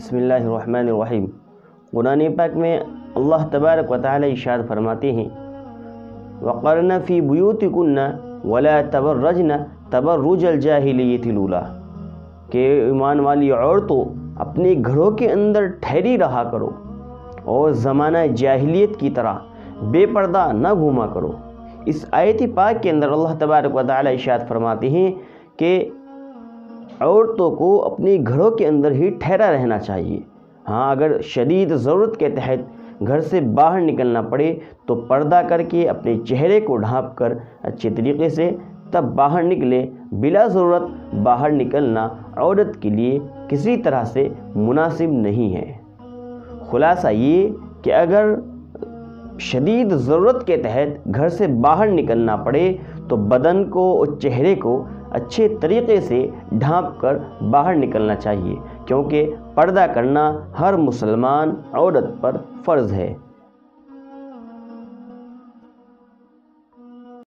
بسم اللہ الرحمن الرحیم۔ قرآن پاک میں اللہ تبارک و تعالی ارشاد فرماتے ہیں وَقَرْنَ فِي بُيُوتِكُنَّ وَلَا تَبَرَّجْنَ تَبَرُّجَ الْجَاهِلِيَّةِ الْأُولَىٰ کہ ایمان والی عورتوں اپنے گھروں کے اندر ٹھہری رہا کرو اور زمانہ جاہلیت کی طرح بے پردہ نہ گھوما کرو۔ اس آیت پاک کے اندر اللہ تبارک و تعالی ارشاد فرماتے ہیں کہ عورتوں کو اپنے گھروں کے اندر ہی ٹھہرا رہنا چاہیے۔ ہاں، اگر شدید ضرورت کے تحت گھر سے باہر نکلنا پڑے تو پردہ کر کے اپنے چہرے کو ڈھانپ کر اچھے طریقے سے تب باہر نکلے۔ بلا ضرورت باہر نکلنا عورت کے لیے کسی طرح سے مناسب نہیں ہے۔ خلاصہ یہ کہ اگر شدید ضرورت کے تحت گھر سے باہر نکلنا پڑے تو بدن کو اور چہرے کو اچھے طریقے سے ڈھانپ کر باہر نکلنا چاہیے، کیونکہ پردہ کرنا ہر مسلمان عورت پر فرض ہے۔